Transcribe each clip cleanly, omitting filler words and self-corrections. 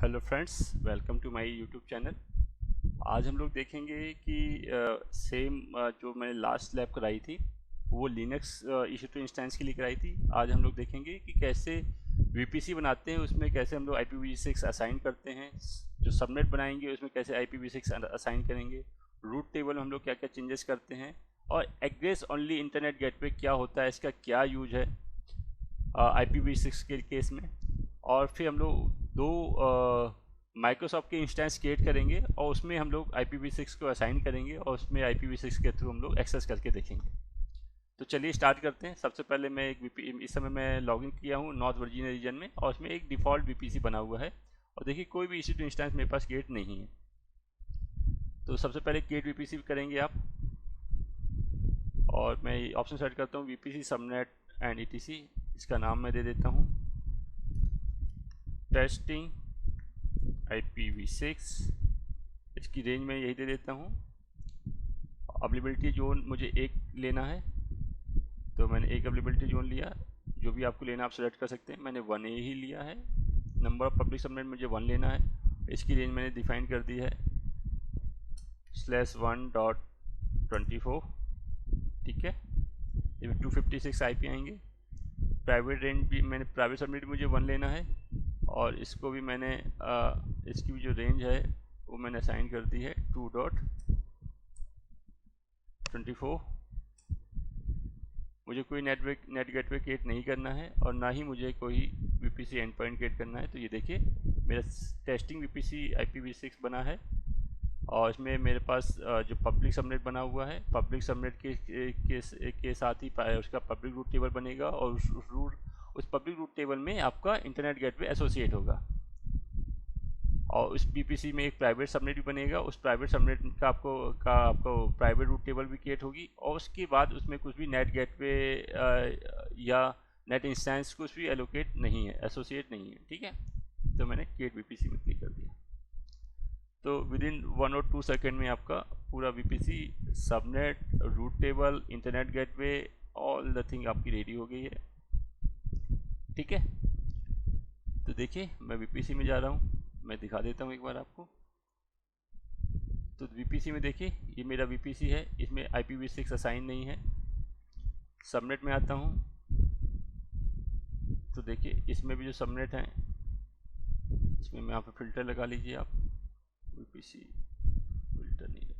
Hello friends, welcome to my YouTube channel. आज हम लोग देखेंगे कि सेम जो मैंने लास्ट लैब कराई थी वो लिनक्स इशू टू इंस्टेंस के लिए कराई थी। आज हम लोग देखेंगे कि कैसे वीपीसी बनाते हैं, उसमें कैसे हम लोग IPv6 असाइन करते हैं, जो सबनेट बनाएंगे उसमें कैसे IPv6 असाइन करेंगे, रूट टेबल में हम लोग क्या क्या चेंजेस करते हैं, और एग्रेस ओनली इंटरनेट गेटवे क्या होता है, इसका क्या यूज है IPv6 के केस में। और फिर हम लोग दो माइक्रोसॉफ्ट के इंस्टेंस क्रिएट करेंगे और उसमें हम लोग IPv6 को असाइन करेंगे और उसमें IPv6 के थ्रू हम लोग एक्सेस करके देखेंगे। तो चलिए स्टार्ट करते हैं। सबसे पहले मैं इस समय मैं लॉगिन किया हूँ नॉर्थ वर्जीनिया रीजन में और उसमें एक डिफ़ॉल्ट VPC बना हुआ है और देखिए कोई भी EC2 इंस्टेंस मेरे पास क्रिएट नहीं है। तो सबसे पहले क्रिएट VPC करेंगे आप और मैं ऑप्शन सेलेक्ट करता हूँ VPC सबनेट एंड ETC। इसका नाम मैं दे देता हूँ टेस्टिंग IPv6। इसकी रेंज में यही दे देता हूँ। अवेलेबिलिटी जोन मुझे एक लेना है तो मैंने एक अवेलेबिलिटी जोन लिया। जो भी आपको लेना आप सेलेक्ट कर सकते हैं, मैंने 1A ही लिया है। नंबर ऑफ पब्लिक सबनेट मुझे 1 लेना है। इसकी रेंज मैंने डिफाइन कर दी है /1.24। ठीक है, इसमें 256 IP आएंगे। प्राइवेट रेंज भी मैंने प्राइवेट सबनेट मुझे 1 लेना है और इसको भी मैंने इसकी भी जो रेंज है वो मैंने असाइन कर दी है 2.24। मुझे कोई नेट गेटवे क्रिएट नहीं करना है और ना ही मुझे कोई VPC एंड पॉइंट क्रिएट करना है। तो ये देखिए मेरा टेस्टिंग VPC IPv6 बना है और इसमें मेरे पास जो पब्लिक सबनेट बना हुआ है, पब्लिक सबनेट के साथ ही उसका पब्लिक रूट टेबल बनेगा और उस पब्लिक रूट टेबल में आपका इंटरनेट गेटवे एसोसिएट होगा और उस VPC में एक प्राइवेट सबनेट भी बनेगा। उस प्राइवेट सबनेट का आपको प्राइवेट रूट टेबल भी क्रिएट होगी और उसके बाद उसमें कुछ भी नेट गेटवे या नेट इंस्टेंस कुछ भी एलोकेट नहीं है, एसोसिएट नहीं है। ठीक है, तो मैंने क्रिएट VPC में क्लिक कर दिया तो विद इन 1 और 2 सेकेंड में आपका पूरा VPC subnet route table internet gateway all the thing आपकी रेडी हो गई है। ठीक है, तो देखिए मैं VPC में जा रहा हूँ, मैं दिखा देता हूँ एक बार आपको। तो VPC में देखिए ये मेरा VPC है, इसमें IPv6 असाइन नहीं है। सबनेट में आता हूँ तो देखिए इसमें भी जो सबनेट है इसमें मैं यहाँ पे फिल्टर लगा लीजिए आप। VPC फिल्टर नहीं लगा।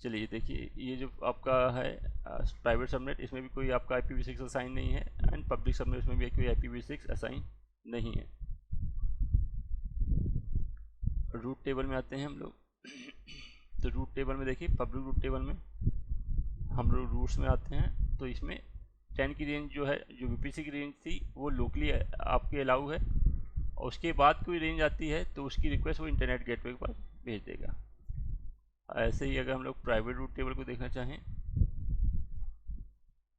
चलिए देखिए ये जो आपका है प्राइवेट सबनेट, इसमें भी कोई आपका IPv6 असाइन नहीं है एंड पब्लिक सबनेट इसमें भी कोई IPv6 असाइन नहीं है। रूट टेबल में आते हैं हम लोग। तो रूट टेबल में देखिए पब्लिक रूट टेबल में हम लोग रूट्स में आते हैं तो इसमें 10 की रेंज जो है, जो VPC की रेंज थी वो लोकली आपके अलाउ है और उसके बाद कोई रेंज आती है तो उसकी रिक्वेस्ट वो इंटरनेट गेटवे के पास भेज देगा। ऐसे ही अगर हम लोग प्राइवेट रूट टेबल को देखना चाहें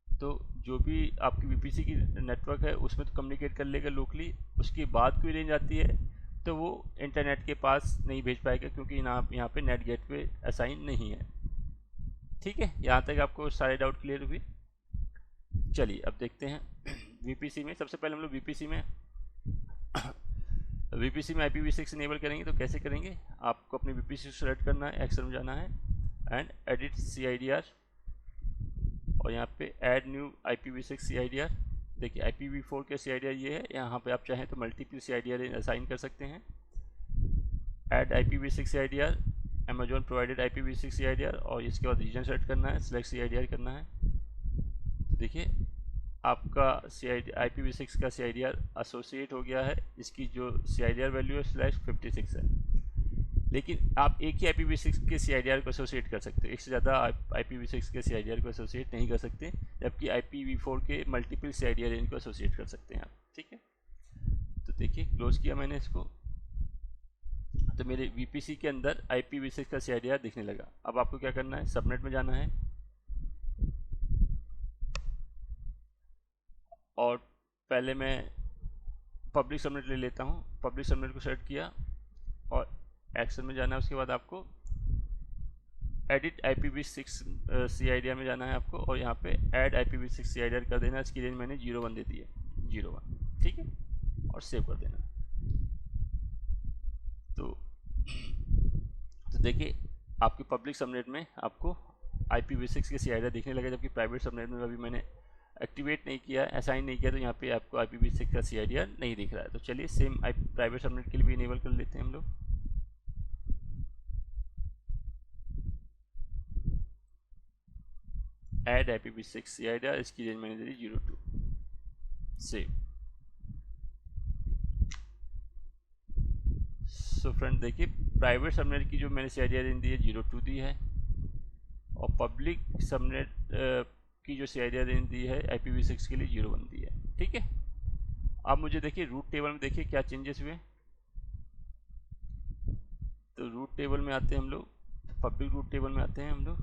तो जो भी आपकी VPC की नेटवर्क है उसमें तो कम्युनिकेट कर लेगा लोकली, उसके बाद कोई रेंज आती है तो वो इंटरनेट के पास नहीं भेज पाएगा क्योंकि यहाँ पे नेट गेटवे असाइन नहीं है। ठीक है, यहाँ तक आपको सारे डाउट क्लियर हुए। चलिए अब देखते हैं VPC में। सबसे पहले हम लोग VPC में IPv6 इनेबल करेंगे तो कैसे करेंगे, आपको अपने VPC सेलेक्ट करना है, एक्सेल में जाना है एंड एडिट CIDR और यहाँ पे ऐड न्यू IPv6 CIDR। देखिए IPv4 के CIDR ये है, यहाँ पे आप चाहें तो मल्टीपल CIDR असाइन कर सकते हैं। Add IPv6 CIDR, Amazon provided IPv6 CIDR और इसके बाद रीजन सेलेक्ट करना है, सिलेक्ट CIDR करना है। तो देखिए आपका IPv6 का CIDR एसोसिएट हो गया है, इसकी जो CIDR वैल्यू है /56 है। लेकिन आप एक ही IPv6 के CIDR को एसोसिएट कर सकते हो, एक से ज़्यादा IPv6 के CIDR को एसोसिएट नहीं कर सकते, जबकि IPv4 के मल्टीपल CIDR इनको एसोसिएट कर सकते हैं आप। ठीक है, तो देखिए क्लोज किया मैंने इसको तो मेरे VPC के अंदर IPv6 का CIDR दिखने लगा। अब आपको क्या करना है, सबनेट में जाना है और पहले मैं पब्लिक सबनेट ले लेता हूँ। पब्लिक सबनेट को सेलेक्ट किया और एक्शन में जाना है। उसके बाद आपको एडिट IPv6 CIDR में जाना है आपको और यहाँ पे ऐड IPv6 CIDR कर देना। इसकी रेंज मैंने 01 दे दी है, 01, ठीक है, और सेव कर देना। तो देखिए आपके पब्लिक सबनेट में आपको IPv6 के CIDR दिखने लगा, जबकि प्राइवेट सबनेट में अभी मैंने एक्टिवेट नहीं किया, असाइन नहीं किया, तो यहाँ पे आपको IPv6 का CIDR नहीं दिख रहा है। तो चलिए सेम प्राइवेट सबनेट के लिए भी इनेबल कर लेते हैं हम लोग। ऐड IPv6 CIDR, इसकी रेंज मैंने दे दी 02, सेव। सो फ्रेंड देखिए प्राइवेट सबनेट की जो मैंने CIDR रेंज दी है 02 दी है, और पब्लिक सबनेट की जो CIDR रेंज दी है IPv6 के लिए 01 दी है, ठीक है। अब मुझे देखिए रूट टेबल में देखिए क्या चेंजेस हुए। तो रूट टेबल में आते हैं हम लोग, पब्लिक रूट टेबल में आते हैं हम लोग,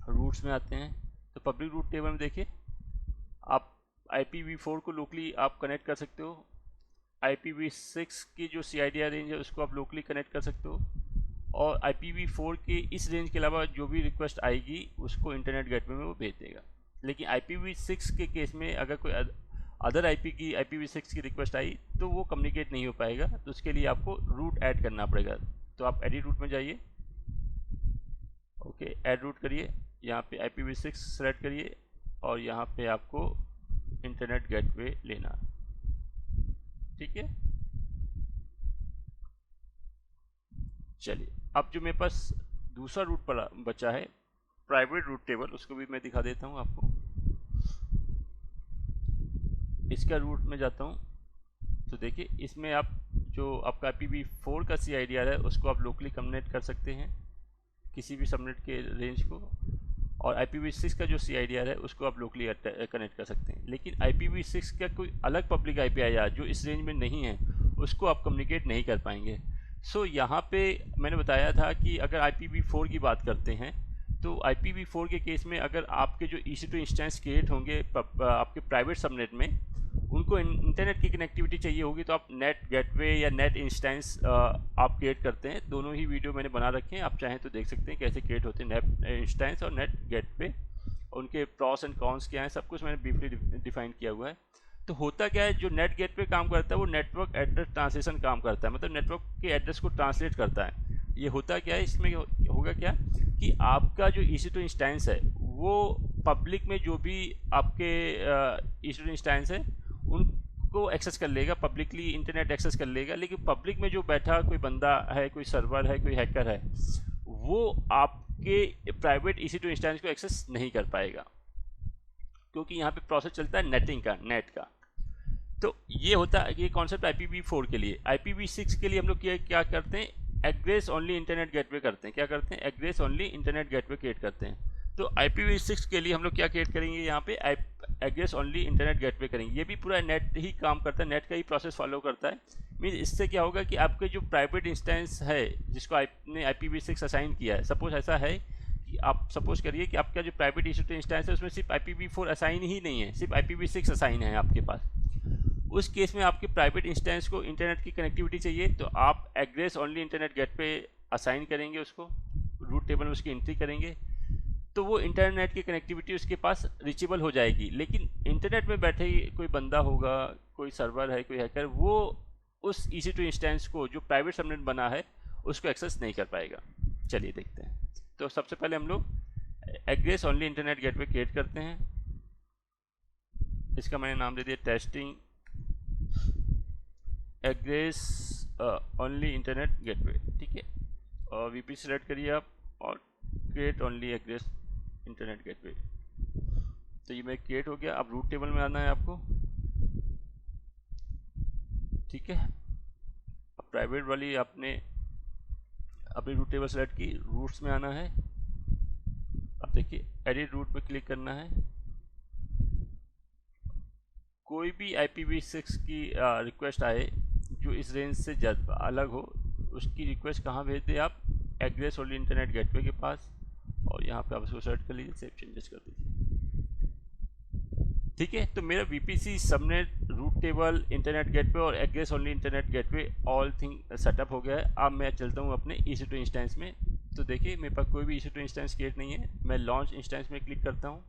रूट्स में आते हैं। तो पब्लिक रूट टेबल में देखिए आप IPv4 को लोकली आप कनेक्ट कर सकते हो, IPv6 की जो CIDR रेंज है उसको आप लोकली कनेक्ट कर सकते हो, और IPv4 के इस रेंज के अलावा जो भी रिक्वेस्ट आएगी उसको इंटरनेट गेटवे में वो भेज देगा। लेकिन IPv6 के केस में अगर कोई अदर IP की IPv6 की रिक्वेस्ट आई तो वो कम्युनिकेट नहीं हो पाएगा, तो उसके लिए आपको रूट ऐड करना पड़ेगा। तो आप एडिट रूट में जाइए, ओके, ऐड रूट करिए, यहाँ पे IPv6 सेलेक्ट करिए और यहाँ पे आपको इंटरनेट गेटवे लेना, ठीक है। चलिए अब जो मेरे पास दूसरा रूट पर बचा है प्राइवेट रूट टेबल, उसको भी मैं दिखा देता हूँ आपको। इसका रूट में जाता हूँ तो देखिए इसमें आप जो आपका IPv4 का CIDR है उसको आप लोकली कनेक्ट कर सकते हैं किसी भी सबनेट के रेंज को, और IPv6 का जो CIDR है उसको आप लोकली कनेक्ट कर सकते हैं। लेकिन IPv6 का कोई अलग पब्लिक IP आया जो इस रेंज में नहीं है उसको आप कम्युनिकेट नहीं कर पाएंगे। सो यहाँ पे मैंने बताया था कि अगर IPv4 की बात करते हैं तो IPv4 के केस में अगर आपके जो EC2 इंस्टेंस क्रिएट होंगे आपके प्राइवेट सबनेट में, उनको इंटरनेट की कनेक्टिविटी चाहिए होगी, तो आप नेट गेटवे या नेट इंस्टेंस आप क्रिएट करते हैं। दोनों ही वीडियो मैंने बना रखे हैं, आप चाहें तो देख सकते हैं कैसे क्रिएट होते हैं नेट इंस्टेंस और नेट गेटवे, उनके प्रॉस एंड कॉन्स क्या हैं सब कुछ मैंने ब्रीफली डिफाइन किया हुआ है। तो होता क्या है, जो नेट गेटवे काम करता है वो नेटवर्क एड्रेस ट्रांसलेशन काम करता है, मतलब नेटवर्क के एड्रेस को ट्रांसलेट करता है। ये होता क्या है, इसमें होगा क्या कि आपका जो EC2 इंस्टेंस है वो पब्लिक में जो भी आपके EC2 इंस्टेंस है उनको एक्सेस कर लेगा, पब्लिकली इंटरनेट एक्सेस कर लेगा। लेकिन पब्लिक में जो बैठा कोई बंदा है, कोई सर्वर है, कोई हैकर है, वो आपके प्राइवेट EC2 इंस्टेंस को एक्सेस नहीं कर पाएगा, क्योंकि यहाँ पे प्रोसेस चलता है नेटिंग का, नेट का। तो ये होता है, ये कॉन्सेप्ट IPv4 के लिए। IPv6 के लिए हम लोग क्या करते हैं, एग्रेस ओनली इंटरनेट गेटवे करते हैं। क्या करते हैं, एग्रेस ओनली इंटरनेट गेटवे क्रिएट करते हैं। तो IPv6 के लिए हम लोग क्या क्रिएट करेंगे, यहाँ पे एग्रेस ओनली इंटरनेट गेटवे करेंगे। ये भी पूरा नेट ही काम करता है, नेट का ही प्रोसेस फॉलो करता है। मीन इससे क्या होगा कि आपके जो प्राइवेट इंस्टेंस है जिसको आपने IPv6 असाइन किया है, सपोज ऐसा है कि आप सपोज करिए कि आपका जो प्राइवेट EC2 इंस्टेंस है उसमें सिर्फ IPv4 असाइन ही नहीं है, सिर्फ IPv6 असाइन है आपके पास। उस केस में आपके प्राइवेट इंस्टेंस को इंटरनेट की कनेक्टिविटी चाहिए, तो आप एग्रेस ओनली इंटरनेट गेटवे असाइन करेंगे, उसको रूट टेबल में उसकी एंट्री करेंगे, तो वो इंटरनेट की कनेक्टिविटी उसके पास रीचेबल हो जाएगी। लेकिन इंटरनेट में बैठे कोई बंदा होगा, कोई सर्वर है, कोई हैकर, वो उस EC2 इंस्टेंस को जो प्राइवेट सबनेट बना है उसको एक्सेस नहीं कर पाएगा। चलिए देखते हैं। तो सबसे पहले हम लोग एग्रेस ओनली इंटरनेट गेटवे क्रिएट करते हैं। इसका मैंने नाम दे दिया टेस्टिंग एग्रेस ओनली इंटरनेट गेटवे, ठीक है। और VP सेलेक्ट करिए आप और क्रिएट ओनली एग्रेस इंटरनेट गेटवे। तो ये मैं क्रिएट हो गया। अब रूट टेबल में आना है आपको, ठीक है। अब प्राइवेट वाली आपने अपनी रूट टेबल सेलेक्ट की, रूट्स में आना है। अब देखिए एडिट रूट पे क्लिक करना है। कोई भी IPv6 की रिक्वेस्ट आए जो इस रेंज से अलग हो, उसकी रिक्वेस्ट कहाँ भेज दे आप, एग्रेस ओनली इंटरनेट गेटवे के पास, और यहाँ पे आप उसको सेलेक्ट कर लीजिए, सेव चेंजेस कर दीजिए, ठीक है। तो मेरा VPC subnet, route table, internet gateway और egress only internet gateway all thing setup हो गया है। अब मैं चलता हूँ अपने EC2 इंस्टेंस में, तो देखिए मेरे पास कोई भी EC2 इंस्टेंस क्रिएट नहीं है। मैं लॉन्च इंस्टेंस में क्लिक करता हूँ।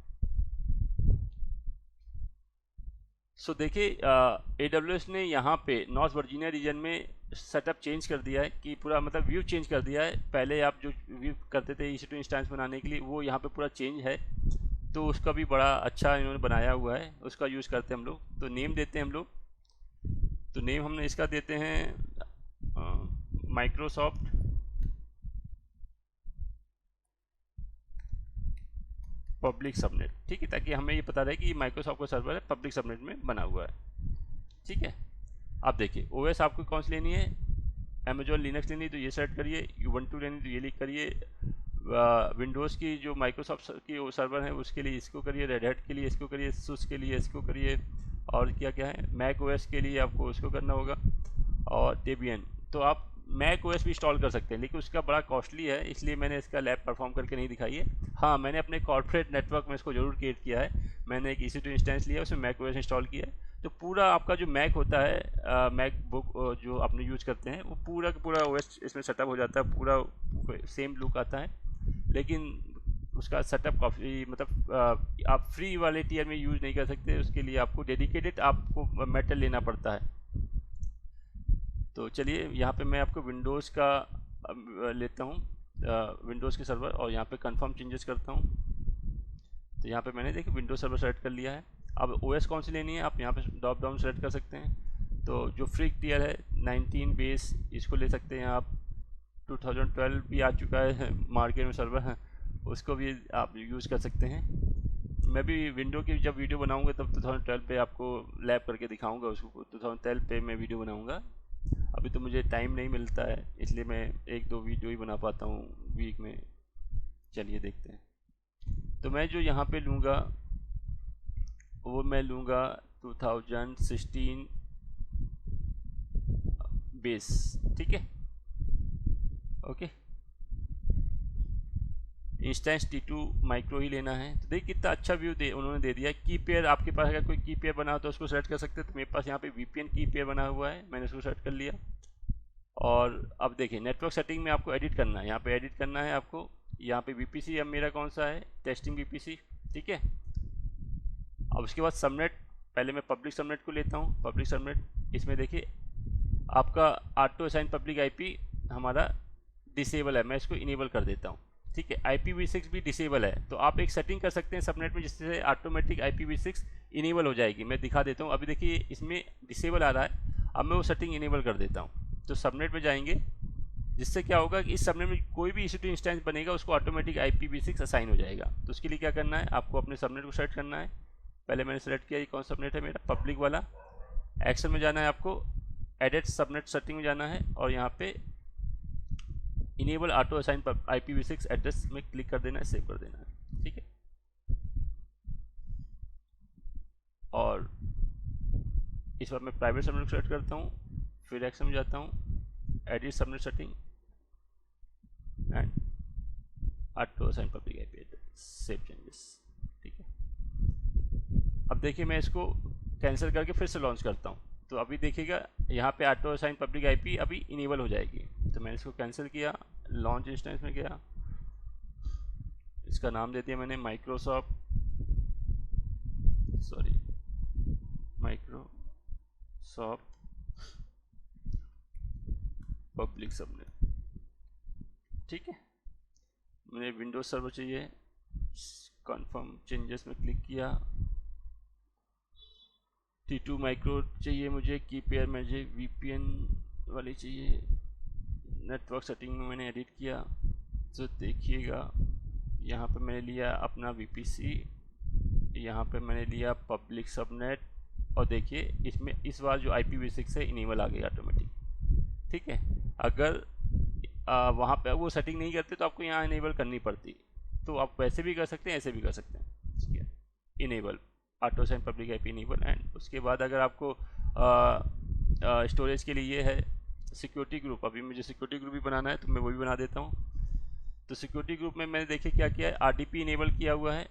सो देखिए AWS ने यहाँ पे नॉर्थ वर्जीनिया रीजन में सेटअप चेंज कर दिया है कि पूरा मतलब व्यू चेंज कर दिया है। पहले आप जो व्यू करते थे EC2 इंस्टेंस बनाने के लिए, वो यहाँ पे पूरा चेंज है। तो उसका भी बड़ा अच्छा इन्होंने बनाया हुआ है, उसका यूज़ करते हैं हम लोग। तो नेम देते हैं हम लोग। तो नेम हमने इसका देते हैं माइक्रोसॉफ्ट पब्लिक सबनेट, ठीक है, ताकि हमें ये पता रहे कि माइक्रोसॉफ्ट का सर्वर है, पब्लिक सबनेट में बना हुआ है, ठीक है। आप देखिए OS आपको कौन सी लेनी है, अमेजोन लिनक्स लेनी तो ये सेलेक्ट करिए, Ubuntu लेनी तो ये लिख करिए, विंडोज़ की जो माइक्रोसॉफ्ट की सर्वर है उसके लिए इसको करिए, रेड हैट के लिए इसको करिए, सुस के लिए इसको करिए, और क्या क्या है मैक OS के लिए आपको उसको करना होगा, और डेबियन। तो आप मैक OS भी इंस्टॉल कर सकते हैं, लेकिन उसका बड़ा कॉस्टली है, इसलिए मैंने इसका लैब परफॉर्म करके नहीं दिखाई है। हाँ, मैंने अपने कॉर्पोरेट नेटवर्क में इसको जरूर क्रिएट किया है। मैंने एक EC2 इंस्टेंस लिया, उसमें मैक OS इंस्टॉल किया है। तो पूरा आपका जो मैक होता है, मैक बुक जो अपने यूज करते हैं, वो पूरा का पूरा OS इसमें सेटअप हो जाता है, पूरा सेम लुक आता है। लेकिन उसका सेटअप काफ़ी मतलब आप फ्री वाले टीयर में यूज़ नहीं कर सकते, उसके लिए आपको डेडिकेटेड आपको मेटल लेना पड़ता है। तो चलिए यहाँ पे मैं आपको विंडोज़ का लेता हूँ, विंडोज़ के सर्वर, और यहाँ पे कंफर्म चेंजेस करता हूँ। तो यहाँ पे मैंने देखिए विंडोज़ सर्वर सेलेक्ट कर लिया है। अब OS कौन सी लेनी है आप यहाँ पे ड्रॉप डाउन सेलेक्ट कर सकते हैं। तो जो फ्री टीयर है 19 बेस, इसको ले सकते हैं आप। 2012 भी आ चुका है मार्केट में सर्वर है, उसको भी आप यूज़ कर सकते हैं। मैं भी विंडो की जब वीडियो बनाऊंगा तब 2012 पे आपको लैब करके दिखाऊंगा, उसको 2012 पे मैं वीडियो बनाऊंगा। अभी तो मुझे टाइम नहीं मिलता है, इसलिए मैं 1-2 वीडियो ही बना पाता हूँ वीक में। चलिए देखते हैं। तो मैं जो यहाँ पे लूँगा वो मैं लूँगा 2016 बेस, ठीक है, ओके। इंस्टेंस T2 माइक्रो ही लेना है। तो देखिए कितना अच्छा व्यू उन्होंने दे दिया। की पेयर, आपके पास अगर कोई की पेयर बना हो तो उसको सेलेक्ट कर सकते हैं। तो मेरे पास यहाँ पे VPN की पेयर बना हुआ है, मैंने उसको सेलेक्ट कर लिया। और अब देखिए नेटवर्क सेटिंग में आपको एडिट करना है, यहाँ पे एडिट करना है आपको। यहाँ पे VPC अब मेरा कौन सा है, टेस्टिंग VPC, ठीक है। अब उसके बाद सबनेट, पहले मैं पब्लिक सबनेट को लेता हूँ। पब्लिक सबनेट, इसमें देखिए आपका ऑटो असाइन पब्लिक IP हमारा डिसेबल है, मैं इसको इनेबल कर देता हूँ, ठीक है। IPv6 भी डिसेबल है, तो आप एक सेटिंग कर सकते हैं सबनेट में जिससे ऑटोमेटिक IPv6 इनेबल हो जाएगी। मैं दिखा देता हूँ। अभी देखिए इसमें डिसेबल आ रहा है, अब मैं वो सेटिंग इनेबल कर देता हूँ। तो सबनेट में जाएंगे, जिससे क्या होगा कि इस सबनेट में कोई भी EC2 इंस्टेंस बनेगा उसको ऑटोमेटिक IPv6 असाइन हो जाएगा। तो उसके लिए क्या करना है, आपको अपने सबनेट को सेलेक्ट करना है। पहले मैंने सेलेक्ट किया, ये कौन सबनेट है मेरा, पब्लिक वाला। एक्शन में जाना है आपको, एडिट सबनेट सेटिंग में जाना है, और यहाँ पे enable auto assign IPv6 address में क्लिक कर देना है, सेव कर देना है, ठीक है। और इस बार मैं प्राइवेट सबनेट सेलेक्ट करता हूँ, फिर एक्शन में जाता हूँ, edit subnet setting and auto assign public IP address, save changes, ठीक है। अब देखिए मैं इसको कैंसिल करके फिर से लॉन्च करता हूँ। तो अभी देखिएगा यहाँ पे ऑटो असाइन पब्लिक IP अभी इनेबल हो जाएगी। तो मैंने इसको कैंसिल किया, लॉन्च इंस्टेंस में गया, इसका नाम दे दिया मैंने माइक्रोसॉफ्ट पब्लिक सबनेट, ठीक है। मैंने विंडोज सर्वर चाहिए, कंफर्म चेंजेस में क्लिक किया। T2 माइक्रो चाहिए मुझे, की पेयर मुझे VPN वाली चाहिए। नेटवर्क सेटिंग में मैंने एडिट किया, तो देखिएगा यहाँ पे मैंने लिया अपना VPC, यहाँ पे मैंने लिया पब्लिक सबनेट, और देखिए इसमें इस बार जो IPv6 है इनेबल आ गई ऑटोमेटिक, ठीक है। अगर वहाँ पे वो सेटिंग नहीं करते तो आपको यहाँ इनेबल करनी पड़ती। तो आप वैसे भी कर सकते हैं, ऐसे भी कर सकते हैं, ठीक है। Enable auto assign public IP enable. And उसके बाद अगर आपको स्टोरेज के लिए ये है सिक्योरिटी ग्रुप, अभी मुझे सिक्योरिटी ग्रुप भी बनाना है तो मैं वो भी बना देता हूँ। तो सिक्योरिटी ग्रुप में मैंने देखिए क्या किया है, RDP इनेबल किया हुआ है।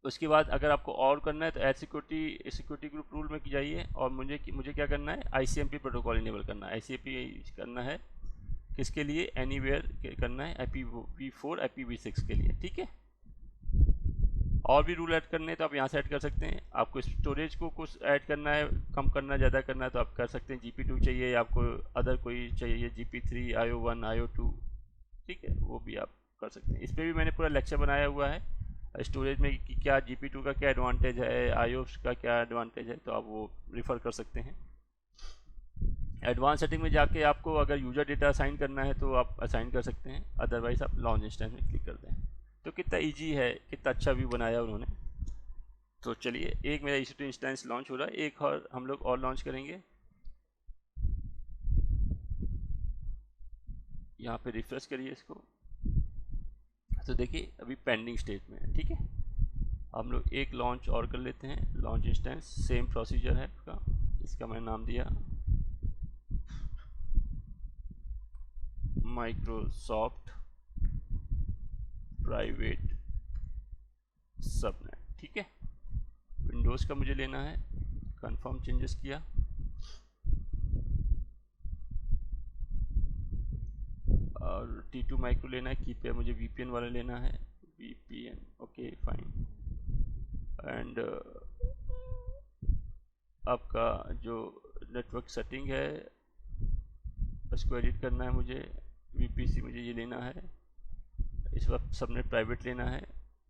उसके बाद अगर आपको और करना है तो ऐड सिक्योरिटी ग्रुप रूल में जाइए, और मुझे क्या करना है, ICMP प्रोटोकॉल इनेबल करना है, ICMP करना है। किसके लिए, एनीवेयर करना है IPv4 IPv6 के लिए, ठीक है। और भी रूल ऐड करने हैं तो आप यहाँ से ऐड कर सकते हैं। आपको स्टोरेज को कुछ ऐड करना है, कम करना, ज़्यादा करना है तो आप कर सकते हैं। GP2 चाहिए या आपको अदर कोई चाहिए, GP3, IO1, IO2, ठीक है, वो भी आप कर सकते हैं। इस पर भी मैंने पूरा लेक्चर बनाया हुआ है स्टोरेज में कि क्या GP2 का क्या एडवांटेज है, IOS का क्या एडवांटेज है, तो आप वो रिफ़र कर सकते हैं। एडवांस सेटिंग में जाके आपको अगर यूज़र डेटा असाइन करना है तो आप असाइन कर सकते हैं, अदरवाइज आप लॉन्च इंस्टेंस में क्लिक कर दें। तो कितना इजी है, कितना अच्छा व्यू बनाया उन्होंने। तो चलिए, एक मेरा EC2 इंस्टेंस लॉन्च हो रहा है, एक और हम लोग और लॉन्च करेंगे। यहाँ पे रिफ्रेश करिए इसको, तो देखिए अभी पेंडिंग स्टेट में है, ठीक है। हम लोग एक लॉन्च और कर लेते हैं, लॉन्च इंस्टेंस, सेम प्रोसीजर है इसका। इसका मैंने नाम दिया माइक्रोसॉफ्ट प्राइवेट सबनेट, ठीक है। विंडोज़ का मुझे लेना है, कंफर्म चेंजेस किया, और T2 माइक्रो लेना है, की पे मुझे VPN वाला लेना है, VPN, ओके फाइन। एंड आपका जो नेटवर्क सेटिंग है उसको एडिट करना है मुझे, VPC मुझे ये लेना है, इस वक्त सबनेट प्राइवेट लेना है।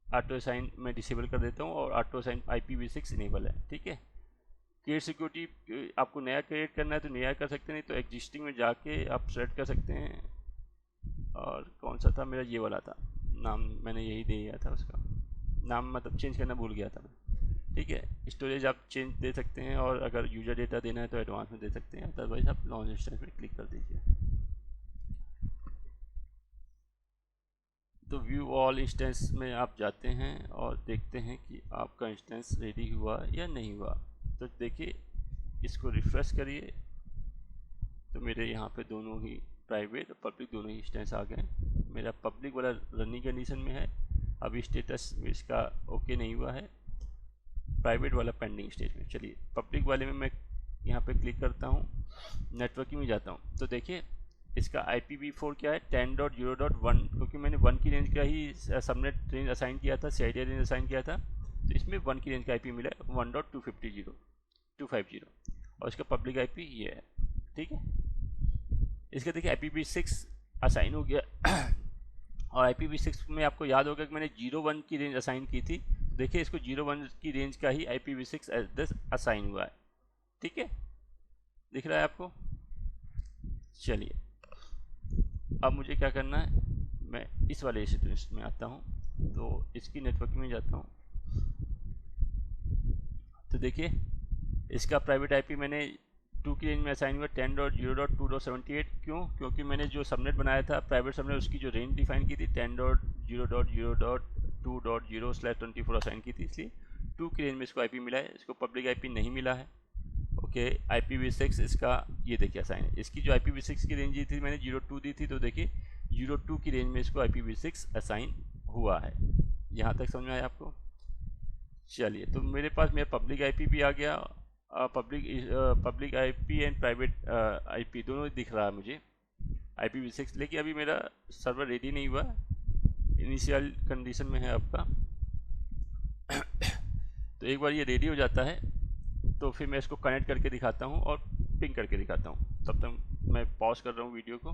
ऑटो असाइन मैं डिसेबल कर देता हूँ और ऑटो असाइन IPv6 इनेबल है, ठीक है। क्रिएट सिक्योरिटी आपको नया क्रिएट करना है तो नया कर सकते हैं, नहीं तो एग्जिस्टिंग में जाके आप सेलेक्ट कर सकते हैं। और कौन सा था मेरा, ये वाला था नाम, मैंने यही दे दिया था उसका नाम, मतलब चेंज करना भूल गया था मैं, ठीक है। स्टोरेज आप चेंज दे सकते हैं, और अगर यूज़र डेटा देना है तो एडवांस में दे सकते हैं, अदरवाइज आप लॉन्च इंस्टेंस में क्लिक कर दीजिए। तो व्यू ऑल इंस्टेंस में आप जाते हैं और देखते हैं कि आपका इंस्टेंस रेडी हुआ या नहीं हुआ। तो देखिए, इसको रिफ्रेश करिए तो मेरे यहाँ पे दोनों ही प्राइवेट और पब्लिक दोनों ही इंस्टेंस आ गए। मेरा पब्लिक वाला रनिंग कंडीशन में है, अभी स्टेटस इसका ओके नहीं हुआ है, प्राइवेट वाला पेंडिंग स्टेज में। चलिए, पब्लिक वाले में मैं यहाँ पे क्लिक करता हूँ, नेटवर्किंग में जाता हूँ, तो देखिए इसका IPv4 क्या है, 10.0.1, क्योंकि मैंने 1 की रेंज का ही सबनेट रेंज असाइन किया था, CIDR रेंज असाइन किया था, तो इसमें 1 की रेंज का IP मिला है 1.250, और इसका पब्लिक IP ये है, ठीक है। इसका देखिए IPv6 असाइन हो गया और IPv6 में आपको याद होगा कि मैंने 0.1 की रेंज असाइन की थी, देखिए इसको 0.1 की रेंज का ही IPv6 एड्रेस असाइन हुआ है, ठीक है, दिख रहा है आपको। चलिए, अब मुझे क्या करना है, मैं इस वाले इंस्टीट्यूट में आता हूँ, तो इसकी नेटवर्क में जाता हूँ, तो देखिए इसका प्राइवेट IP मैंने 2 की रेंज में असाइन हुआ 10.0.2.78। क्योंकि मैंने जो सबनेट बनाया था प्राइवेट सबनेट, उसकी जो रेंज डिफाइन की थी 10.0.0.2.0/24 असाइन की थी, इसलिए 2 की रेंज में इसको IP मिला है, इसको पब्लिक IP नहीं मिला है, ओके। IPv6 इसका ये देखिए असाइन है, इसकी जो IPv6 की रेंज दी थी मैंने 0.2 दी थी, तो देखिए 0.2 की रेंज में इसको IPv6 असाइन हुआ है। यहाँ तक समझ में आया आपको। चलिए, तो मेरे पास मेरा पब्लिक IP भी आ गया, public IP and private IP दोनों दिख रहा है मुझे IPv6, लेकिन अभी मेरा सर्वर रेडी नहीं हुआ, इनिशियल कंडीशन में है आपका। तो एक बार ये रेडी हो जाता है तो फिर मैं इसको कनेक्ट करके दिखाता हूँ और पिंग करके दिखाता हूँ, तब तक मैं पॉज कर रहा हूँ वीडियो को।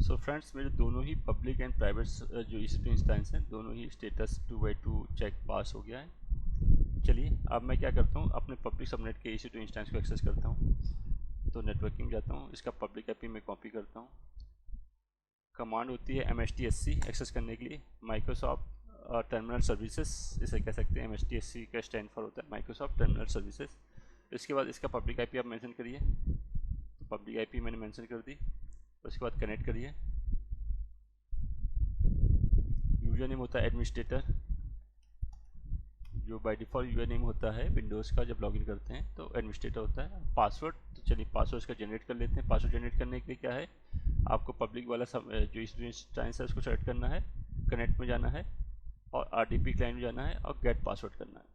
सो फ्रेंड्स, मेरे दोनों ही पब्लिक एंड प्राइवेट जो EC2 इंस्टेंस हैं, दोनों ही स्टेटस 2x2 चेक पास हो गया है। चलिए, अब मैं क्या करता हूँ, अपने पब्लिक सबनेट के EC2 इंस्टेंस को एक्सेस करता हूँ, तो नेटवर्किंग जाता हूँ, इसका पब्लिक IP में कॉपी करता हूँ, कमांड होती है MSTSC एक्सेस करने के लिए, माइक्रोसॉफ्ट टर्मिनल सर्विसेज इसे कह सकते हैं, MSTSC का स्टैंड फॉर होता है माइक्रोसॉफ्ट टर्मिनल सर्विसेज। इसके बाद इसका पब्लिक IP आप मेंशन करिए, तो पब्लिक IP मैंने मेंशन कर दी, उसके बाद कनेक्ट करिए। यूजर नेम होता है एडमिनिस्ट्रेटर, जो बाय डिफ़ॉल्ट यूजर नेम होता है विंडोज़ का, जब लॉगिन करते हैं तो एडमिनिस्ट्रेटर होता है। पासवर्ड, तो चलिए पासवर्ड इसका जनरेट कर लेते हैं। पासवर्ड जनरेट करने के लिए क्या है, आपको पब्लिक वाला जो इंस्टेंस है उसको सेलेक्ट करना है, कनेक्ट में जाना है और RDP क्लाइंट में जाना है और गेट पासवर्ड करना है।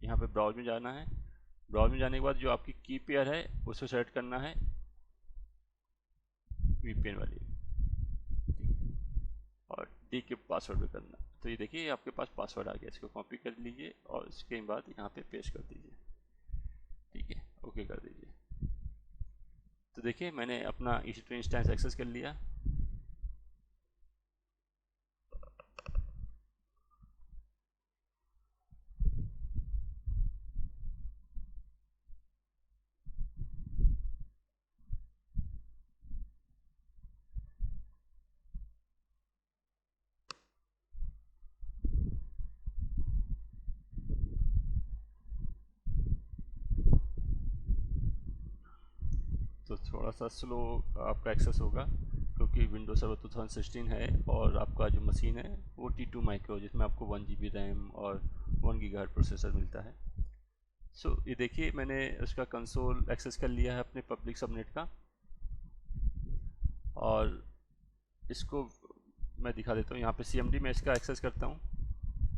यहाँ पे ब्राउज में जाना है, ब्राउज में जाने के बाद जो आपकी की पेयर है उसको सेलेक्ट करना है, VPN वाली, और डी के पासवर्ड भी करना। तो ये देखिए आपके पास पासवर्ड आ गया, इसको कॉपी कर लीजिए और इसके बाद यहाँ पे पेस्ट कर दीजिए, ठीक है, ओके कर दीजिए। तो देखिए मैंने अपना EC2 इंस्टेंस एक्सेस कर लिया। तो थोड़ा सा स्लो आपका एक्सेस होगा क्योंकि विंडोज सर्वर 2016 है और आपका जो मशीन है वो T2 माइक्रो, जिसमें आपको 1 GB रैम और 1 GHz प्रोसेसर मिलता है। सो ये देखिए मैंने उसका कंसोल एक्सेस कर लिया है अपने पब्लिक सबनेट का, और इसको मैं दिखा देता हूँ। यहाँ पे CMD में इसका एक्सेस करता हूँ,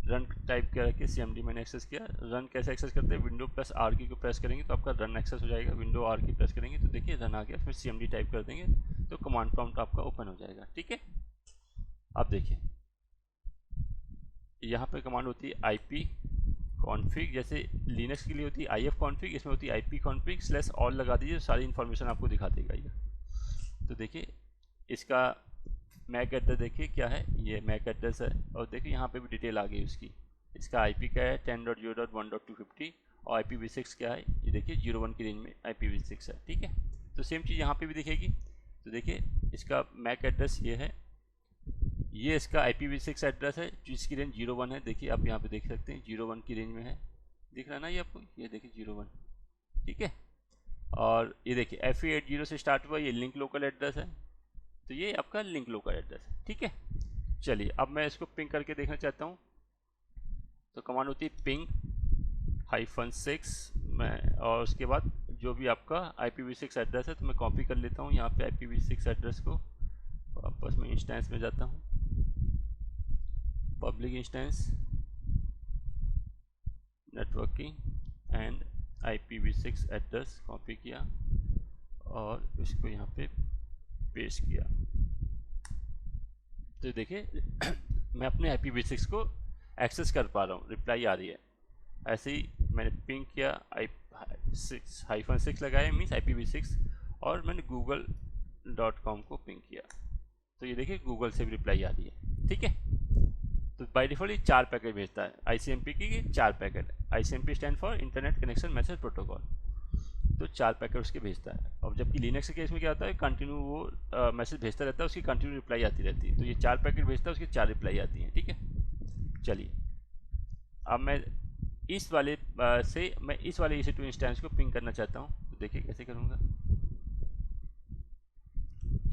रन टाइप करके CMD मैंने एक्सेस किया। रन कैसे एक्सेस करते हैं, विंडो प्लस R की को प्रेस करेंगे तो आपका रन एक्सेस हो जाएगा। विंडो R की प्रेस करेंगे तो देखिए रन आ गया, फिर CMD टाइप कर देंगे तो कमांड प्रॉम्प्ट आपका ओपन हो जाएगा, ठीक है। अब देखिए यहाँ पे कमांड होती है IP कॉन्फ़िग, जैसे लिनक्स के लिए होती है IF कॉन्फ़िग, इसमें होती है IP कॉन्फ़िग /all लगा दीजिए, सारी इन्फॉर्मेशन आपको दिखा देगा ये। तो देखिए इसका मैक एड्रेस देखिए क्या है, ये मैक एड्रेस है, और देखिए यहाँ पे भी डिटेल आ गई उसकी। इसका IP क्या है 10.0.1.250 और IPv6 क्या है, ये देखिए 01 की रेंज में IPv6 है, ठीक है। तो सेम चीज़ यहाँ पे भी दिखेगी। तो देखिए इसका मैक एड्रेस ये है, ये इसका IPv6 एड्रेस है जिसकी रेंज 01 है। देखिए आप यहाँ पे देख सकते हैं 01 की रेंज में है, दिख रहा है ना ये आपको, ये देखिए 01, ठीक है। और ये देखिए FE80 से स्टार्ट हुआ, ये लिंक लोकल एड्रेस है, तो ये आपका लिंक लोकल एड्रेस है, ठीक है। चलिए अब मैं इसको पिंग करके देखना चाहता हूँ, तो कमांड होती है पिंग -6 मैं, और उसके बाद जो भी आपका IPv6 एड्रेस है तो मैं कॉपी कर लेता हूँ यहाँ पे IPv6 एड्रेस को। वापस मैं इंस्टेंस में जाता हूँ, public instance networking and IPv6 address copy किया और इसको यहाँ पे पेस्ट किया। तो देखिए मैं अपने IPv6 को एक्सेस कर पा रहा हूँ, रिप्लाई आ रही है। ऐसे ही मैंने पिंग किया -6 लगाया मीन्स IPv6, और मैंने google.com को पिंग किया, तो ये देखिए गूगल से भी रिप्लाई आ रही है, ठीक है। तो बाय डिफ़ॉल्ट ये 4 पैकेट भेजता है, ICMP की 4 packet. ICMP stand for internet connection message protocol, तो 4 पैकेट उसके भेजता है। और जबकि लिनक्स के केस में क्या होता है, कंटिन्यू वो मैसेज भेजता रहता है, उसकी कंटिन्यू रिप्लाई आती रहती है। तो ये 4 पैकेट भेजता है, उसकी 4 रिप्लाई आती हैं, ठीक है। चलिए अब मैं इस वाले इस वाले EC2 इंस्टेंस को पिंग करना चाहता हूँ, तो देखिए कैसे करूँगा।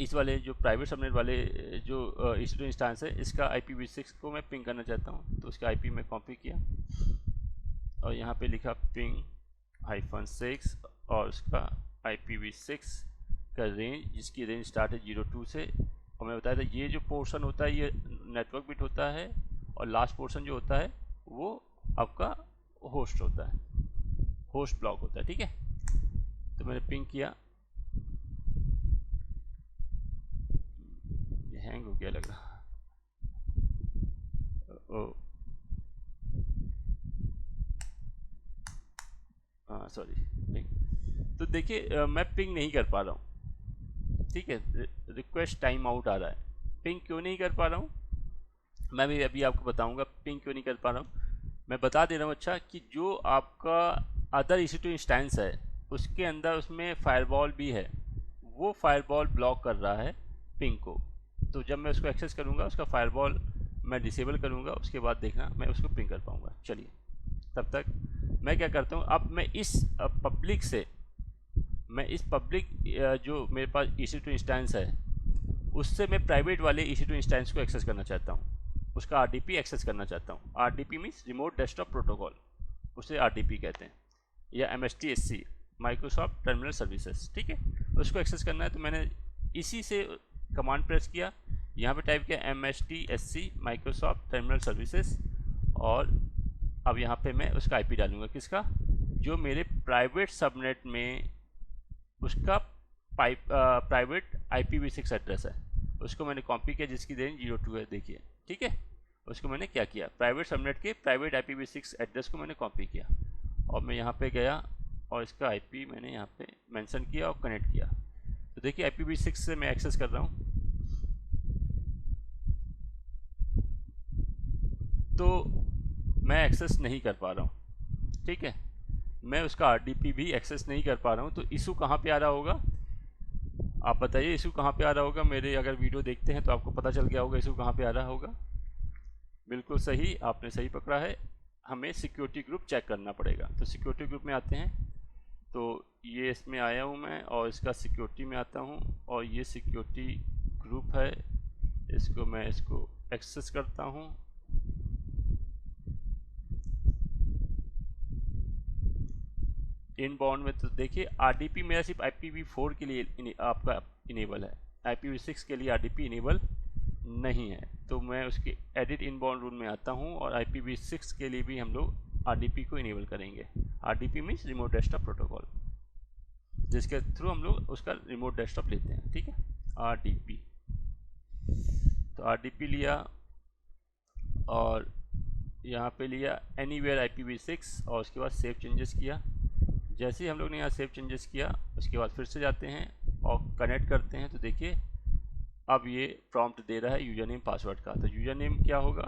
इस वाले जो प्राइवेट सबनेट वाले जो EC2 इंस्टेंस है, इसका IPv6 को मैं पिंग करना चाहता हूँ, तो उसका IP में कॉपी किया और यहाँ पे लिखा पिंग -6 और उसका IPv6 का रेंज, जिसकी रेंज स्टार्ट है 02 से, और मैं बताया था ये जो पोर्शन होता है ये नेटवर्क बिट होता है, और लास्ट पोर्शन जो होता है वो आपका होस्ट होता है, होस्ट ब्लॉक होता है, ठीक है। तो मैंने पिंग किया, ये हैंग हो गया लग रहा, सॉरी पिंग। तो देखिए मैं पिंग नहीं कर पा रहा हूँ, ठीक है, रिक्वेस्ट टाइम आउट आ रहा है। पिंग क्यों नहीं कर पा रहा हूँ, मैं भी अभी आपको बताऊंगा पिंग क्यों नहीं कर पा रहा हूँ। मैं बता दे रहा हूँ, अच्छा, कि जो आपका अदर EC2 इंस्टेंस है उसके अंदर उसमें फायरवॉल भी है, वो फायरवॉल ब्लॉक कर रहा है पिंग को। तो जब मैं उसको एक्सेस करूँगा, उसका फायरवॉल मैं डिसेबल करूँगा, उसके बाद देखना मैं उसको पिंग कर पाऊँगा। चलिए तब तक मैं क्या करता हूँ, अब मैं इस पब्लिक से, मैं इस पब्लिक जो मेरे पास EC2 इंस्टेंस है उससे मैं प्राइवेट वाले EC2 इंस्टेंस को एक्सेस करना चाहता हूँ, उसका RDP एक्सेस करना चाहता हूँ। RDP means remote desktop protocol, उसे RDP कहते हैं, या MSTSC माइक्रोसॉफ्ट टर्मिनल सर्विसेज, ठीक है। उसको एक्सेस करना है, तो मैंने इसी से कमांड प्रेस किया, यहाँ पे टाइप किया MSTSC माइक्रोसॉफ्ट टर्मिनल सर्विसेज, और अब यहाँ पे मैं उसका IP डालूंगा, किसका, जो मेरे प्राइवेट सबनेट में उसका प्राइवेट IPv6 एड्रेस है, उसको मैंने कॉपी किया जिसकी रेंज 02 है, देखिए, ठीक है। उसको मैंने क्या किया, प्राइवेट सबनेट के प्राइवेट IPv6 एड्रेस को मैंने कॉपी किया और मैं यहाँ पे गया और इसका IP मैंने यहाँ पे मेंशन किया और कनेक्ट किया। तो देखिए IPv6 से मैं एक्सेस कर रहा हूँ, तो मैं एक्सेस नहीं कर पा रहा हूँ, ठीक है। मैं उसका RDP भी एक्सेस नहीं कर पा रहा हूँ। तो इशू कहाँ पे आ रहा होगा, आप बताइए इशू कहाँ पे आ रहा होगा। मेरे अगर वीडियो देखते हैं तो आपको पता चल गया होगा इशू कहाँ पे आ रहा होगा। बिल्कुल सही, आपने सही पकड़ा है, हमें सिक्योरिटी ग्रुप चेक करना पड़ेगा। तो सिक्योरिटी ग्रुप में आते हैं, तो ये इसमें आया हूँ मैं और इसका सिक्योरिटी में आता हूँ और ये सिक्योरिटी ग्रुप है, इसको मैं इसको एक्सेस करता हूँ। इनबाउंड में तो देखिए RDP मेरा सिर्फ IPv4 के लिए आपका इनेबल है, IPv6 के लिए RDP इनेबल नहीं है। तो मैं उसके एडिट इनबाउंड रूल में आता हूँ और IPv6 के लिए भी हम लोग RDP को इनेबल करेंगे। RDP means remote desktop protocol, जिसके थ्रू हम लोग उसका रिमोट डेस्कटॉप लेते हैं, ठीक है, RDP। तो RDP लिया और यहाँ पे लिया एनीवेयर IPv6 और उसके बाद सेव चेंजेस किया। जैसे ही हम लोग ने यहाँ सेव चेंजेस किया उसके बाद फिर से जाते हैं और कनेक्ट करते हैं। तो देखिए अब ये प्रॉम्प्ट दे रहा है यूज़र नेम पासवर्ड का। तो यूज़र नेम क्या होगा,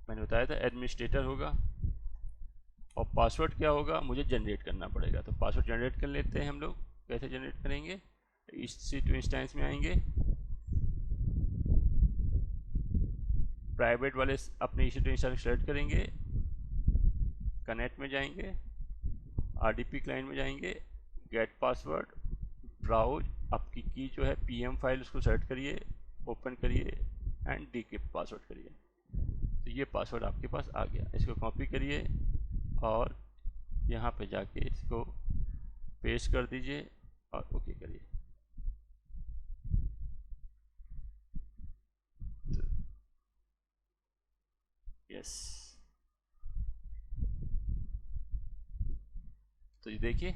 मैंने बताया था एडमिनिस्ट्रेटर होगा और पासवर्ड क्या होगा, मुझे जनरेट करना पड़ेगा। तो पासवर्ड जनरेट कर लेते हैं हम लोग। कैसे जनरेट करेंगे, EC2 इंस्टेंस में आएंगे, प्राइवेट वाले अपने EC2 इंस्टेंस सेलेक्ट करेंगे, कनेक्ट में जाएंगे, RDP क्लाइंट में जाएंगे, गेट पासवर्ड, ब्राउज, आपकी की जो है PM फाइल उसको सेलेक्ट करिए, ओपन करिए एंड डीक्रिप्ट पासवर्ड करिए। तो ये पासवर्ड आपके पास आ गया, इसको कॉपी करिए और यहाँ पे जाके इसको पेस्ट कर दीजिए और ओके करिए। यस, तो ये देखिए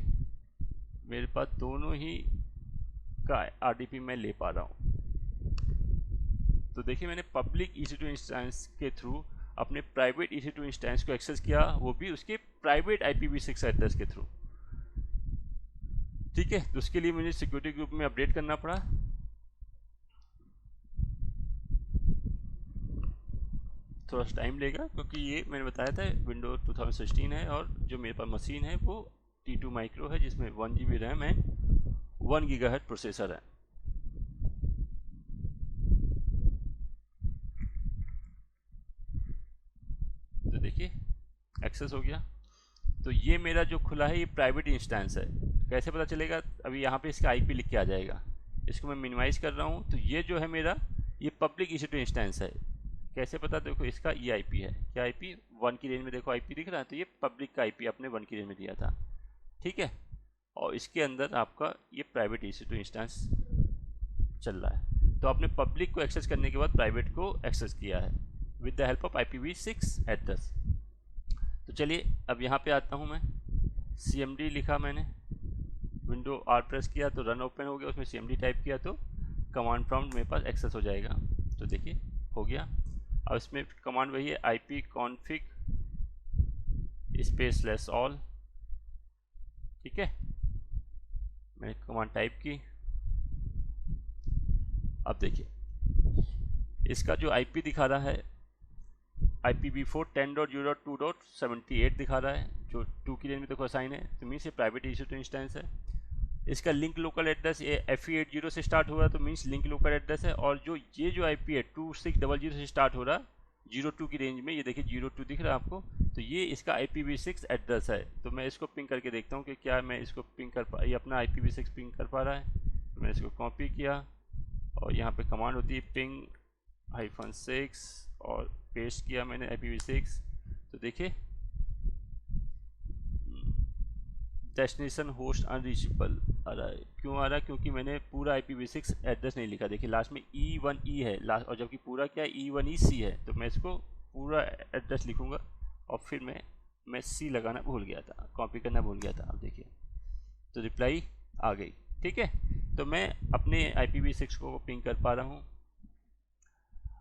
मेरे पास दोनों ही का RDP मैं ले पा रहा हूँ। तो देखिए मैंने पब्लिक EC2 इंस्टेंस के थ्रू अपने प्राइवेट EC2 इंस्टेंस को एक्सेस किया, वो भी उसके प्राइवेट IPv6 एड्रेस के थ्रू, ठीक है। तो उसके लिए मुझे सिक्योरिटी ग्रुप में अपडेट करना पड़ा। थोड़ा सा टाइम लेगा क्योंकि ये मैंने बताया था विंडोज 2016 है और जो मेरे पास मशीन है वो T2 माइक्रो है जिसमें 1GB RAM and 1 GHz processor है। तो देखिए एक्सेस हो गया। तो ये मेरा जो खुला है ये प्राइवेट इंस्टेंस है। कैसे पता चलेगा, अभी यहाँ पे इसका IP लिख के आ जाएगा। इसको मैं मिनिमाइज कर रहा हूँ। तो ये जो है मेरा ये पब्लिक EC2 इंस्टेंस है। कैसे पता, देखो इसका ये IP है, क्या IP 1 की रेंज में देखो IP दिख रहा है। तो ये पब्लिक का IP अपने 1 की रेंज में दिया था, ठीक है। और इसके अंदर आपका ये प्राइवेट EC2 इंस्टेंस चल रहा है। तो आपने पब्लिक को एक्सेस करने के बाद प्राइवेट को एक्सेस किया है with the help of IPv6 address. तो चलिए अब यहाँ पे आता हूँ मैं, CMD लिखा मैंने, विंडो R प्रेस किया तो रन ओपन हो गया, उसमें CMD टाइप किया तो कमांड प्रॉम्प्ट मेरे पास एक्सेस हो जाएगा। तो देखिए हो गया। अब इसमें कमांड वही है ipconfig /all, ठीक है। मैंने कमांड टाइप की। अब देखिए इसका जो IP दिखा रहा है IPv4 10.0.2.78 दिखा रहा है, जो 2 की रेंज में देखो असाइन है। तो मीन्स ये प्राइवेट EC2 इंस्टेंस है। इसका लिंक लोकल एड्रेस ये FE80 से स्टार्ट हो रहा है, तो मीन्स लिंक लोकल एड्रेस है। और जो ये जो IP है 2600 से स्टार्ट हो रहा है 02 की रेंज में, ये देखिए 02 दिख रहा है आपको, तो ये इसका IPv6 एड्रेस है। तो मैं इसको पिंग करके देखता हूँ कि क्या मैं इसको पिंग कर पा, ये अपना IPv6 पिंग कर पा रहा है। तो मैंने इसको कॉपी किया और यहाँ पे कमांड होती है पिंग -6 और पेस्ट किया मैंने IPv6। तो देखिए डेस्टिनेशन होस्ट अनरीचेबल आ रहा है। क्यों आ रहा है, क्योंकि मैंने पूरा IPv6 एड्रेस नहीं लिखा। देखिए लास्ट में E1E है लास्ट, और जबकि पूरा क्या है E1EC है। तो मैं इसको पूरा एड्रेस लिखूंगा और फिर मैं C लगाना भूल गया था, कॉपी करना भूल गया था। अब देखिए तो रिप्लाई आ गई, ठीक है। तो मैं अपने IPv6 को पिंग कर पा रहा हूँ।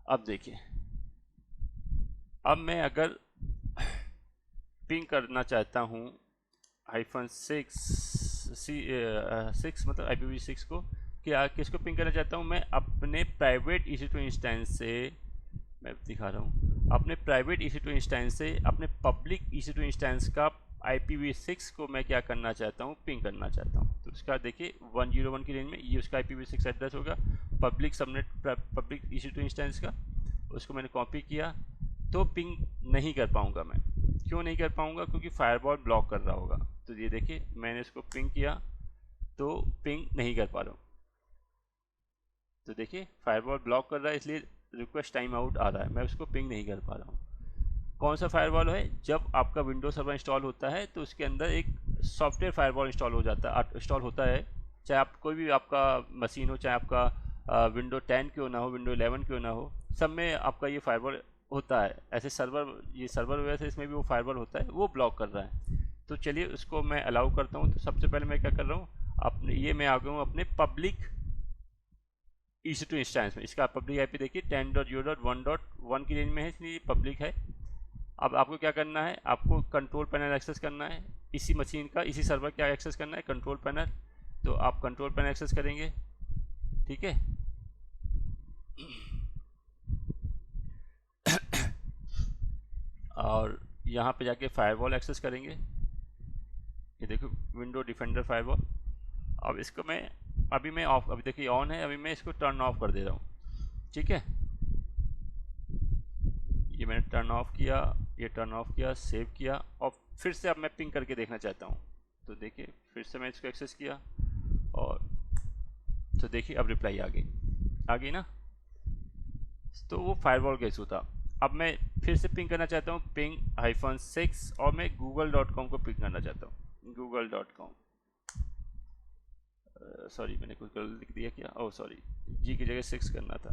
अब देखिए, अब मैं अगर पिंग करना चाहता हूँ -6 मतलब IPv6 को, क्या किसको पिंग करना चाहता हूँ मैं? अपने प्राइवेट EC2 इंस्टेंस से, मैं दिखा रहा हूँ, अपने प्राइवेट EC2 इंस्टेंस से अपने पब्लिक EC2 इंस्टेंस का IPv6 को मैं क्या करना चाहता हूँ? पिंग करना चाहता हूँ। तो उसका देखिए 101 की रेंज में ये उसका IPv6 एड्रेस होगा, public subnet public EC2 instance का। उसको मैंने कॉपी किया, तो पिंग नहीं कर पाऊँगा मैं। क्यों नहीं कर पाऊँगा? क्योंकि फायरवॉल ब्लॉक कर रहा होगा। तो ये देखिए मैंने इसको पिंग किया तो पिंग नहीं कर पा रहा हूँ। तो देखिए फायरवॉल ब्लॉक कर रहा है, इसलिए रिक्वेस्ट टाइम आउट आ रहा है, मैं उसको पिंग नहीं कर पा रहा हूँ। कौन सा फायरवॉल है? जब आपका विंडोज सर्वर इंस्टॉल होता है तो उसके अंदर एक सॉफ्टवेयर फायरवॉल इंस्टॉल होता है, चाहे आप कोई भी आपका मशीन हो, चाहे आपका विंडो 10 क्यों ना हो, विंडो 11 क्यों ना हो, सब में आपका ये फायरवॉल होता है। ऐसे ये सर्वर वजह से इसमें भी वो फायरवॉल होता है, वो ब्लॉक कर रहा है। तो चलिए उसको मैं अलाउ करता हूँ। तो सबसे पहले मैं क्या कर रहा हूँ, अपने ये मैं आ गया हूँ अपने पब्लिक EC2 इंस्टेंस में। इसका पब्लिक IP देखिए 10.0.1.1 की रेंज में है, इसलिए पब्लिक है। अब आपको क्या करना है? आपको कंट्रोल पैनल एक्सेस करना है, इसी मशीन का, इसी सर्वर का एक्सेस करना है, कंट्रोल पैनल। तो आप कंट्रोल पैनल एक्सेस करेंगे, ठीक है। और यहाँ पे जाके फायरवॉल एक्सेस करेंगे, ये देखो विंडो डिफेंडर फायरवॉल। अब इसको मैं अभी देखिए ऑन है, अभी मैं इसको टर्न ऑफ कर दे रहा हूँ, ठीक है। ये मैंने टर्न ऑफ किया, ये टर्न ऑफ किया, सेव किया, और फिर से अब मैं पिंग करके देखना चाहता हूँ। तो देखिए फिर से मैं इसको एक्सेस किया, और तो देखिए अब रिप्लाई आ गई ना। तो वो फायरवॉल का इशू था। अब मैं फिर से पिंग करना चाहता हूँ, पिंग -6, और मैं google.com को पिंग करना चाहता हूँ, google.com। सॉरी मैंने कुछ गलत लिख दिया क्या? ओह सॉरी, जी की जगह 6 करना था।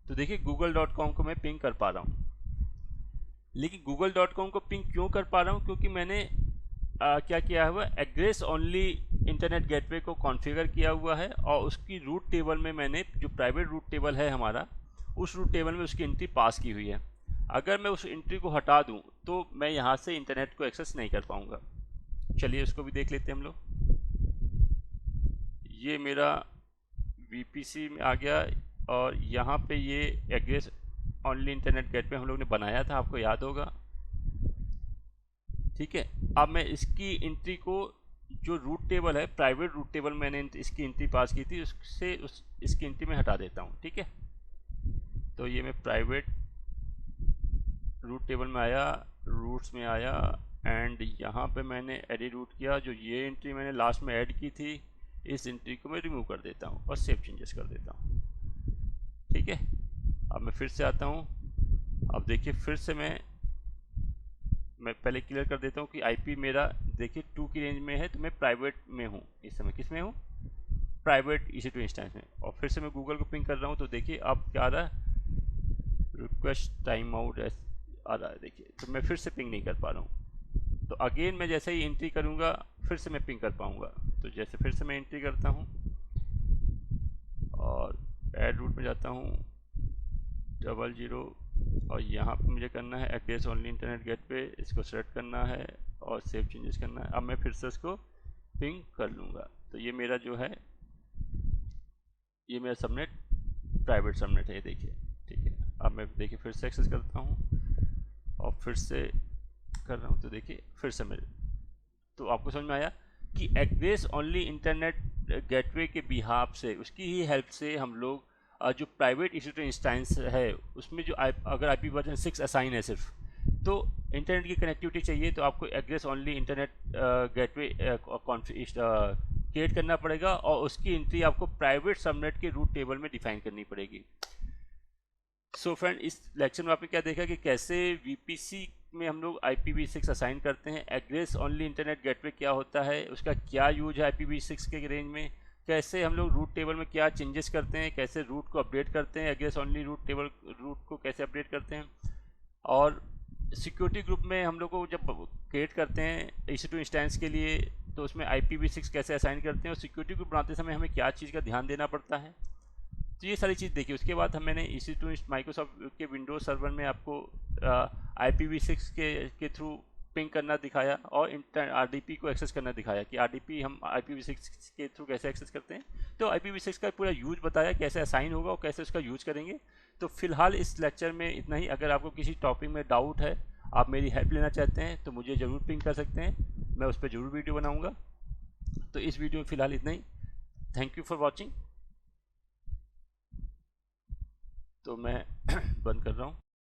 तो देखिए google.com को मैं पिंग कर पा रहा हूँ, लेकिन google.com को पिंग क्यों कर पा रहा हूँ? क्योंकि मैंने क्या किया हुआ, एग्रेस ओनली इंटरनेट गेटवे को कॉन्फ़िगर किया हुआ है, और उसकी रूट टेबल में मैंने जो प्राइवेट रूट टेबल है हमारा, उस रूट टेबल में उसकी एंट्री पास की हुई है। अगर मैं उस एंट्री को हटा दूं तो मैं यहाँ से इंटरनेट को एक्सेस नहीं कर पाऊँगा। चलिए उसको भी देख लेते हैं हम लोग। ये मेरा VPC में आ गया, और यहाँ पे ये एग्रेस ओनली इंटरनेट गेटवे हम लोग ने बनाया था, आपको याद होगा, ठीक है। अब मैं इसकी एंट्री को, जो रूट टेबल है, प्राइवेट रूट टेबल मैंने इसकी एंट्री पास की थी, उससे इसकी एंट्री में हटा देता हूँ, ठीक है। तो ये मैं प्राइवेट रूट टेबल में आया, रूट्स में आया, एंड यहाँ पे मैंने एडिट रूट किया। जो ये एंट्री मैंने लास्ट में ऐड की थी, इस एंट्री को मैं रिमूव कर देता हूँ और सेव चेंजेस कर देता हूँ, ठीक है। अब मैं फिर से आता हूँ। अब देखिए फिर से मैं पहले क्लियर कर देता हूँ कि IP मेरा देखिए 2 की रेंज में है, तो मैं प्राइवेट में हूँ इस समय। किस में हूँ? प्राइवेट EC2 इंस्टेंस में। और फिर से मैं गूगल को पिंग कर रहा हूँ, तो देखिए अब क्या आ रहा है, रिक्वेस्ट टाइम आउट आ रहा है, देखिए। तो मैं फिर से पिंग नहीं कर पा रहा हूँ। तो अगेन मैं जैसे ही एंट्री करूँगा फिर से मैं पिंग कर पाऊँगा। तो जैसे फिर से मैं एंट्री करता हूँ और ऐड रूट में जाता हूँ 00, और यहाँ पे मुझे करना है एग्रेस ओनली इंटरनेट गेटवे, इसको सेलेक्ट करना है और सेव चेंजेस करना है। अब मैं फिर से इसको पिंग कर लूँगा। तो ये मेरा जो है, ये मेरा सबनेट प्राइवेट सबनेट है, देखिए, ठीक है। अब मैं देखिए फिर से एक्सेस करता हूँ और फिर से कर रहा हूँ, तो देखिए फिर से मेरे, तो आपको समझ में आया कि एग्रेस ओनली इंटरनेट गेटवे के बिहाफ से, उसकी ही हेल्प से हम लोग जो प्राइवेट EC2 इंस्टेंस है उसमें जो अगर IP वर्जन 6 असाइन है सिर्फ, तो इंटरनेट की कनेक्टिविटी चाहिए, तो आपको एग्रेस ओनली इंटरनेट गेटवे क्रिएट करना पड़ेगा, और उसकी एंट्री आपको प्राइवेट सबनेट के रूट टेबल में डिफाइन करनी पड़ेगी। सो फ्रेंड, इस लेक्चर में आपने क्या देखा कि कैसे VPC में हम लोग IPv6 असाइन करते हैं, एग्रेस ओनली इंटरनेट गेटवे क्या होता है, उसका क्या यूज है IPv6 के रेंज में, कैसे हम लोग रूट टेबल में क्या चेंजेस करते हैं, कैसे रूट को अपडेट करते हैं, एग्रेस ओनली रूट को कैसे अपडेट करते हैं, और सिक्योरिटी ग्रुप में हम लोग को जब क्रिएट करते हैं EC2 इंस्टेंस के लिए, तो उसमें IPv6 कैसे असाइन करते हैं और सिक्योरिटी ग्रुप बनाते समय हमें क्या चीज़ का ध्यान देना पड़ता है, तो ये सारी चीज़ देखिए। उसके बाद मैंने EC2 माइक्रोसॉफ्ट के विंडोज सर्वर में आपको IPv6 के थ्रू पिंग करना दिखाया और RDP को एक्सेस करना दिखाया कि RDP हम IPv6 के थ्रू कैसे एक्सेस करते हैं। तो IPv6 का पूरा यूज बताया कैसे असाइन होगा और कैसे उसका यूज करेंगे। तो फिलहाल इस लेक्चर में इतना ही। अगर आपको किसी टॉपिक में डाउट है, आप मेरी हेल्प लेना चाहते हैं, तो मुझे ज़रूर पिंग कर सकते हैं, मैं उस पर ज़रूर वीडियो बनाऊँगा। तो इस वीडियो में फ़िलहाल इतना ही। Thank you for watching. तो मैं बंद कर रहा हूँ।